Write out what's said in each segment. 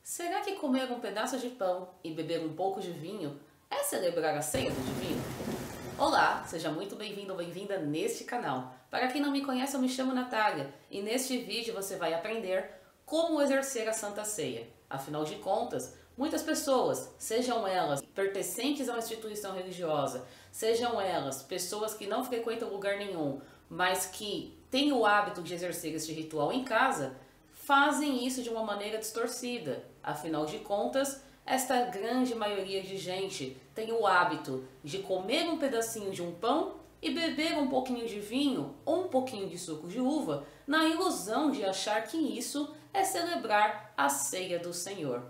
Será que comer um pedaço de pão e beber um pouco de vinho é celebrar a ceia do divino? Olá, seja muito bem-vindo ou bem-vinda neste canal. Para quem não me conhece, eu me chamo Natália e neste vídeo você vai aprender como exercer a Santa Ceia. Afinal de contas, muitas pessoas, sejam elas pertencentes a uma instituição religiosa, sejam elas pessoas que não frequentam lugar nenhum, mas que têm o hábito de exercer este ritual em casa, fazem isso de uma maneira distorcida. Afinal de contas, esta grande maioria de gente tem o hábito de comer um pedacinho de um pão e beber um pouquinho de vinho ou um pouquinho de suco de uva na ilusão de achar que isso é celebrar a ceia do Senhor.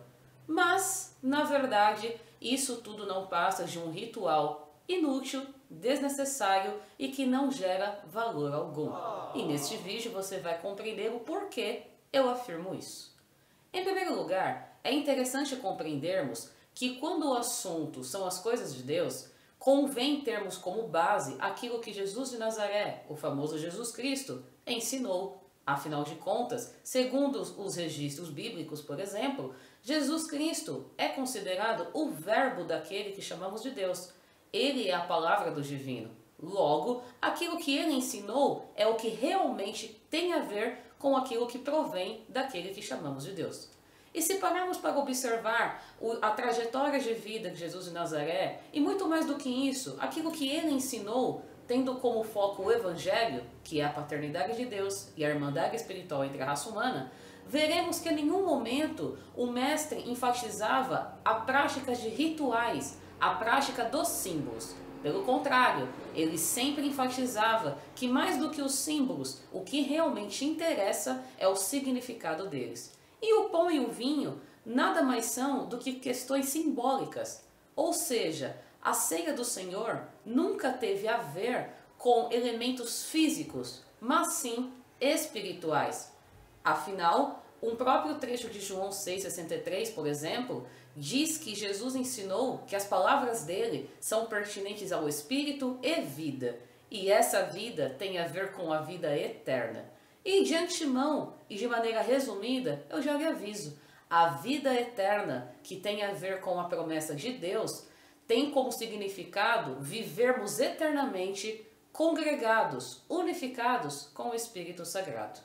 Mas, na verdade, isso tudo não passa de um ritual inútil, desnecessário e que não gera valor algum. E neste vídeo você vai compreender o porquê eu afirmo isso. Em primeiro lugar, é interessante compreendermos que quando o assunto são as coisas de Deus, convém termos como base aquilo que Jesus de Nazaré, o famoso Jesus Cristo, ensinou. Afinal de contas, segundo os registros bíblicos, por exemplo, Jesus Cristo é considerado o verbo daquele que chamamos de Deus. Ele é a palavra do divino. Logo, aquilo que ele ensinou é o que realmente tem a ver com aquilo que provém daquele que chamamos de Deus. E se pararmos para observar a trajetória de vida de Jesus de Nazaré, e muito mais do que isso, aquilo que ele ensinou, tendo como foco o Evangelho, que é a paternidade de Deus e a irmandade espiritual entre a raça humana, veremos que em nenhum momento o mestre enfatizava a prática de rituais, a prática dos símbolos. Pelo contrário, ele sempre enfatizava que mais do que os símbolos, o que realmente interessa é o significado deles. E o pão e o vinho nada mais são do que questões simbólicas. Ou seja, a ceia do Senhor nunca teve a ver com elementos físicos, mas sim espirituais. Afinal, um próprio trecho de João 6,63, por exemplo, diz que Jesus ensinou que as palavras dele são pertinentes ao espírito e vida. E essa vida tem a ver com a vida eterna. E de antemão, e de maneira resumida, eu já lhe aviso, a vida eterna, que tem a ver com a promessa de Deus, tem como significado vivermos eternamente congregados, unificados com o Espírito Sagrado.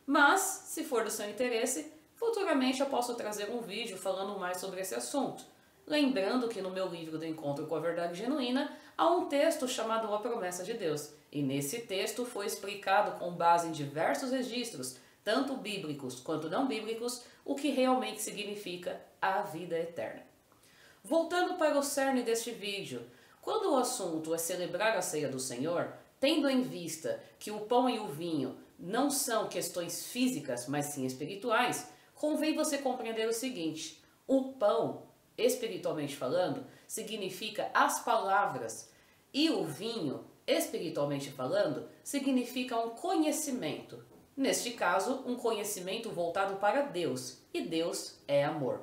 Mas, se for do seu interesse, futuramente eu posso trazer um vídeo falando mais sobre esse assunto. Lembrando que no meu livro do Encontro com a Verdade Genuína, há um texto chamado A Promessa de Deus. E nesse texto foi explicado com base em diversos registros, tanto bíblicos quanto não bíblicos, o que realmente significa a vida eterna. Voltando para o cerne deste vídeo, quando o assunto é celebrar a ceia do Senhor, tendo em vista que o pão e o vinho não são questões físicas, mas sim espirituais, convém você compreender o seguinte: o pão, espiritualmente falando, significa as palavras, e o vinho, espiritualmente falando, significa um conhecimento. Neste caso, um conhecimento voltado para Deus, e Deus é amor.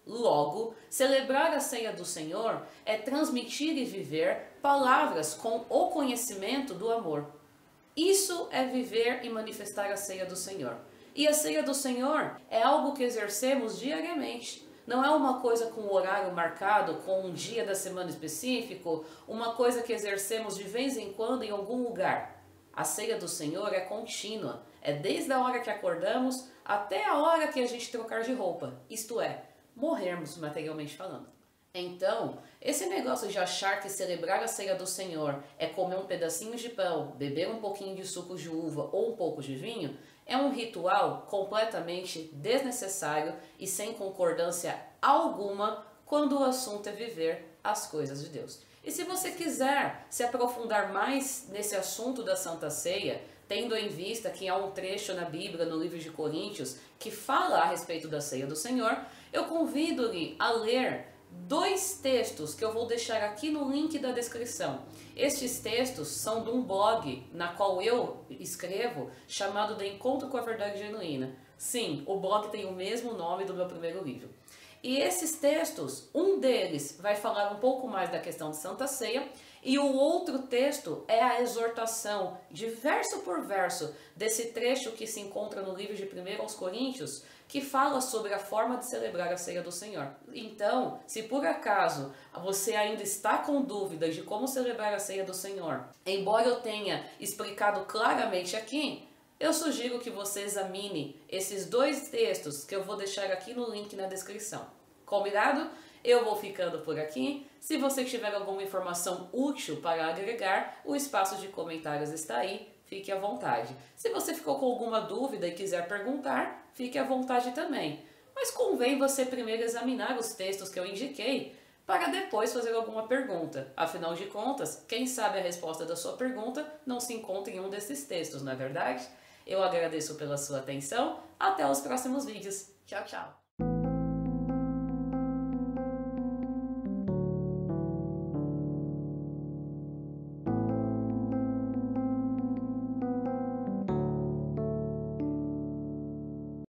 Logo, celebrar a ceia do Senhor é transmitir e viver palavras com o conhecimento do amor. Isso é viver e manifestar a ceia do Senhor. E a ceia do Senhor é algo que exercemos diariamente. Não é uma coisa com horário marcado, com um dia da semana específico, uma coisa que exercemos de vez em quando em algum lugar. A ceia do Senhor é contínua. É desde a hora que acordamos até a hora que a gente trocar de roupa. Isto é, morrermos materialmente falando. Então, esse negócio de achar que celebrar a ceia do Senhor é comer um pedacinho de pão, beber um pouquinho de suco de uva ou um pouco de vinho, é um ritual completamente desnecessário e sem concordância alguma quando o assunto é viver as coisas de Deus. E se você quiser se aprofundar mais nesse assunto da Santa Ceia, tendo em vista que há um trecho na Bíblia, no livro de Coríntios, que fala a respeito da ceia do Senhor, eu convido-lhe a ler dois textos que eu vou deixar aqui no link da descrição. Estes textos são de um blog na qual eu escrevo, chamado de Encontro com a Verdade Genuína. Sim, o blog tem o mesmo nome do meu primeiro livro. E esses textos, um deles vai falar um pouco mais da questão de Santa Ceia E o outro texto é a exortação, de verso por verso, desse trecho que se encontra no livro de 1 aos Coríntios, que fala sobre a forma de celebrar a ceia do Senhor. Então, se por acaso você ainda está com dúvidas de como celebrar a ceia do Senhor, embora eu tenha explicado claramente aqui, eu sugiro que você examine esses dois textos que eu vou deixar aqui no link na descrição. Combinado? Eu vou ficando por aqui. Se você tiver alguma informação útil para agregar, o espaço de comentários está aí. Fique à vontade. Se você ficou com alguma dúvida e quiser perguntar, fique à vontade também. Mas convém você primeiro examinar os textos que eu indiquei para depois fazer alguma pergunta. Afinal de contas, quem sabe a resposta da sua pergunta não se encontra em um desses textos, não é verdade? Eu agradeço pela sua atenção. Até os próximos vídeos. Tchau, tchau!